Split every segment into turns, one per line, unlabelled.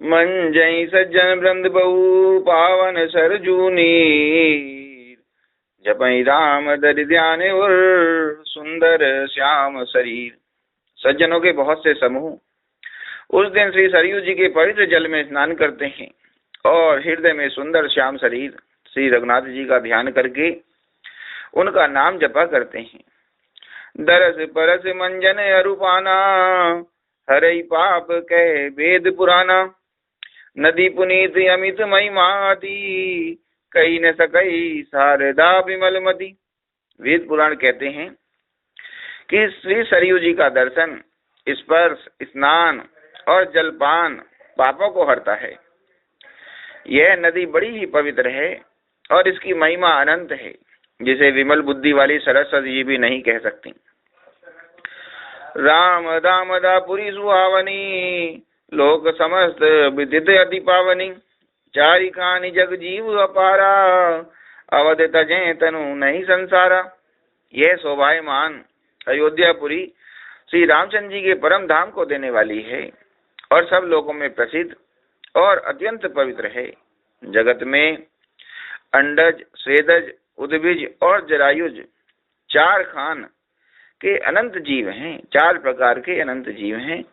मन जय सज्जन वृंद बहु पावन सरजूनी, जपई राम दरि ध्यान उर सुंदर श्याम शरीर। सज्जनों के बहुत से समूह उस दिन श्री सरयू जी के पवित्र जल में स्नान करते हैं और हृदय में सुंदर श्याम शरीर श्री रघुनाथ जी का ध्यान करके उनका नाम जपा करते हैं। दरस परस मंजन अरूपाना, हरई पाप कह वेद पुराना, नदी पुनीत अमित महिमाती, कही न सकई शारदा विमल मती। वेद पुराण कहते हैं कि श्री सरयू जी का दर्शन, स्पर्श, स्नान और जलपान पापों को हरता है। यह नदी बड़ी ही पवित्र है और इसकी महिमा अनंत है, जिसे विमल बुद्धि वाली सरस्वती जी भी नहीं कह सकती। राम दामदापुरी सुहावनी, लोक समस्त विदित अति पावनी, चारि खानी जग जीव अपारा, अवध तजे तनु नहीं संसारा। यह शोभायमान अयोध्यापुरी श्री रामचंद्र जी के परम धाम को देने वाली है और सब लोगों में प्रसिद्ध और अत्यंत पवित्र है। जगत में अंडज, स्वेदज, उद्भिज और जरायुज चार खान के अनंत जीव हैं, चार प्रकार के अनंत जीव हैं।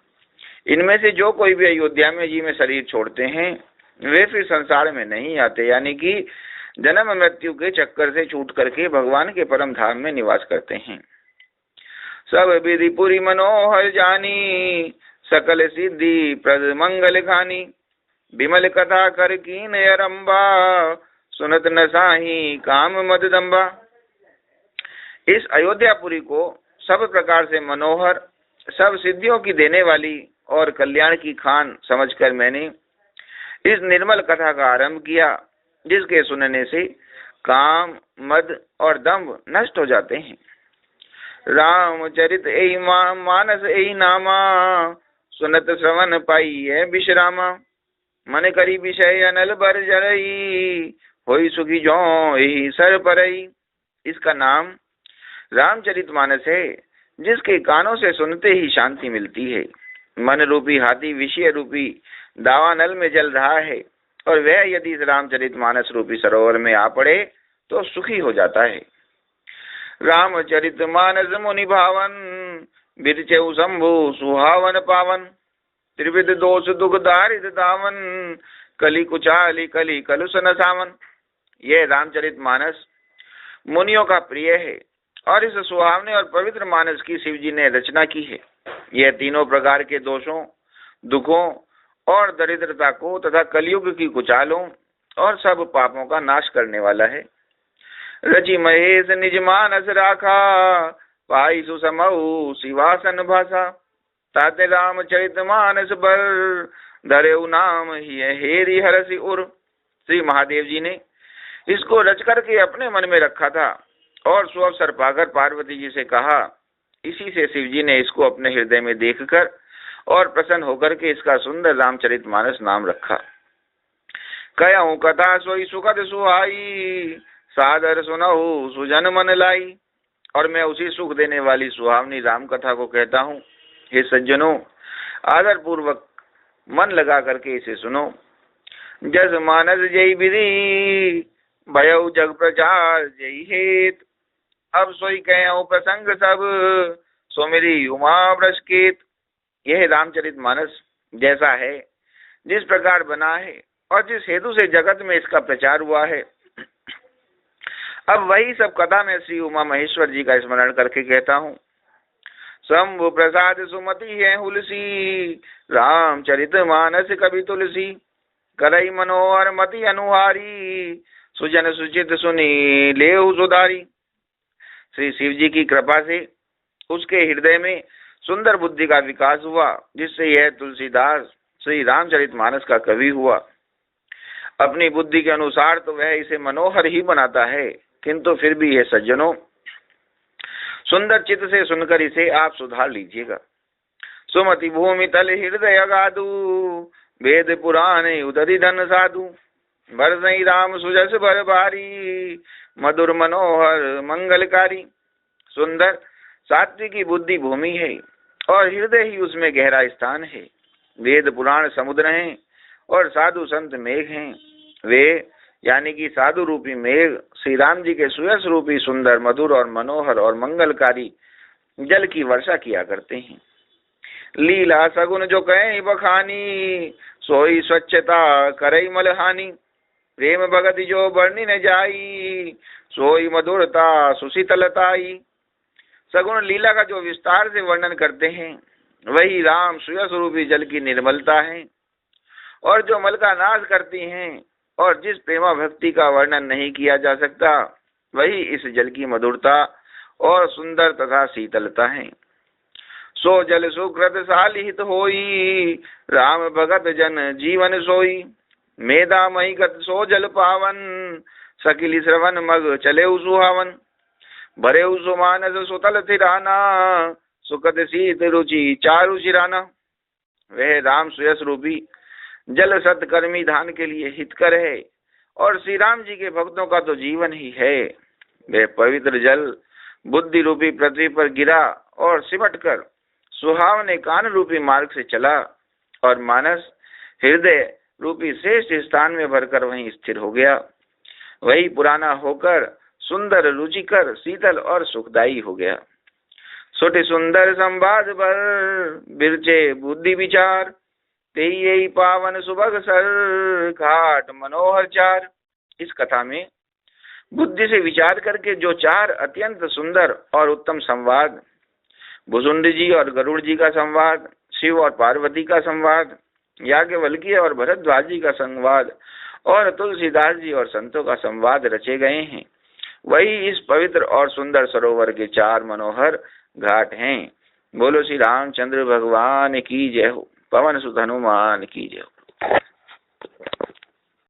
इनमें से जो कोई भी अयोध्या में जी में शरीर छोड़ते हैं वे फिर संसार में नहीं आते, यानी कि जन्म मृत्यु के चक्कर से छूट करके भगवान के परम धाम में निवास करते हैं। सब विधि पुरी मनोहर जानी, सकल सिद्धि प्रद मंगल खानी, विमल कथा कर कीन अरंबा, सुनत न साही काम मददम्बा। इस अयोध्यापुरी को सब प्रकार से मनोहर, सब सिद्धियों की देने वाली और कल्याण की खान समझकर मैंने इस निर्मल कथा का आरंभ किया, जिसके सुनने से काम, मद और दंभ नष्ट हो जाते हैं। रामचरित एहि मानस एहि नामा, सुनत श्रवण पाई है विश्रामा, मन करी विषय अनल बर जरई, होई सुखी जो एहि सर परई। इसका नाम रामचरितमानस है, जिसके कानों से सुनते ही शांति मिलती है। मन रूपी हाथी विषय रूपी दावानल में जल रहा है और वह यदि इस रामचरितमानस रूपी सरोवर में आ पड़े तो सुखी हो जाता है। रामचरितमानस मुनि भावन, बिरचेउ शंभु सुहावन पावन, त्रिविध दोष दुख दारिद दावन, कली कुचाली कली कलुषन सावन। यह रामचरितमानस मुनियों का प्रिय है और इस सुहावने और पवित्र मानस की शिव जी ने रचना की है। यह तीनों प्रकार के दोषों, दुखों और दरिद्रता को तथा कलयुग की कुचालों और सब पापों का नाश करने वाला है। रचि महेश निज मानस राखा, पाई सुसमऊ शिवासन भाषा, ताते रामचरित मानस बर, धरेउ नाम ही हेरी हरसि उर। श्री महादेव जी ने इसको रच करके अपने मन में रखा था और सुअवसर पाकर पार्वती जी से कहा। इसी से शिव जी ने इसको अपने हृदय में देखकर और प्रसन्न होकर के इसका सुंदर रामचरितमानस नाम रखा। कहूँ कथा सोई सुखद सुहाई, सादर सुनहु सुजन मन लाई। और मैं उसी सुख देने वाली सुहावनी राम कथा को कहता हूँ। हे सज्जनों, आदर पूर्वक मन लगा करके इसे सुनो। जस मानस जय विधि, भयउ जग प्रचार जय हेत, अब सोई कहूँ प्रसंग सब, सो मेरी उमा वृषकेत। यह रामचरितमानस जैसा है, जिस प्रकार बना है और जिस हेतु से जगत में इसका प्रचार हुआ है, अब वही सब कथा में श्री उमा महेश्वर जी का स्मरण करके कहता हूँ। शंभु प्रसाद सुमति है हुलसी, रामचरितमानस कवि तुलसी, करई मनोहर मति अनुहारी, सुजन सुचित सुनी लेहु सुधारी। श्री शिव जी की कृपा से उसके हृदय में सुंदर बुद्धि का विकास हुआ, जिससे यह तुलसीदास श्री रामचरितमानस का कवि हुआ। अपनी बुद्धि के अनुसार तो वह इसे मनोहर ही बनाता है, किंतु फिर भी यह सज्जनों सुंदर चित्त से सुनकर इसे आप सुधार लीजिएगा। सुमति भूमि तल हृदय गादू, वेद पुराण उदधि धन साधु, बरसई राम सुजस भर भारी, मधुर मनोहर मंगलकारी। सुंदर सात्विकी बुद्धि भूमि है और हृदय ही उसमें गहरा स्थान है। वेद पुराण समुद्र हैं और साधु संत मेघ हैं। वे यानी कि साधु रूपी मेघ श्री राम जी के सुयस रूपी सुंदर, मधुर और मनोहर और मंगलकारी जल की वर्षा किया करते हैं। लीला सगुन जो कहें बखानी, सोई स्वच्छता करई मलहानी। प्रेम भगति जो वर्णि न जाई, सोई मधुरता सुशीतलताई। सगुण लीला का जो विस्तार से वर्णन करते हैं, वही राम सुयस रूपी जल की निर्मलता है। और जो मल का नाश करती हैं, और जिस प्रेमा भक्ति का वर्णन नहीं किया जा सकता, वही इस जल की मधुरता और सुंदर तथा शीतलता है। सो जल सुकृत सालिहित होई, राम भगत जन जीवन सोई। मेधा मही गत सो जल पावन, सकिली श्रवण मग चले सुहावन। भरे सुमानस सुतल थिराना, सुखद शीत रुचि चारु शिराना। वह राम सुयस रूपी जल सत्कर्मी धान के लिए हितकर है, और श्री राम जी के भक्तों का तो जीवन ही है। वह पवित्र जल बुद्धि रूपी पृथ्वी पर गिरा और सिमट कर सुहावने कान रूपी मार्ग से चला, और मानस हृदय रूपी श्रेष्ठ स्थान में भरकर वहीं स्थिर हो गया। वही पुराना होकर सुंदर, रुचिकर, शीतल और सुखदायी हो गया। सुट सुंदर संवाद भर, बिरचे बुद्धि विचार। तेई पावन सुबह सर, घाट मनोहर चार। इस कथा में बुद्धि से विचार करके जो चार अत्यंत सुंदर और उत्तम संवाद, भुजुंड जी और गरुड़ जी का संवाद, शिव और पार्वती का संवाद, याज्ञवल्क्य और भरद्वाज जी का संवाद, और तुलसीदास जी और संतों का संवाद रचे गए हैं, वही इस पवित्र और सुंदर सरोवर के चार मनोहर घाट हैं। बोलो श्री रामचंद्र भगवान की जय हो। पवन सुत हनुमान की जय हो।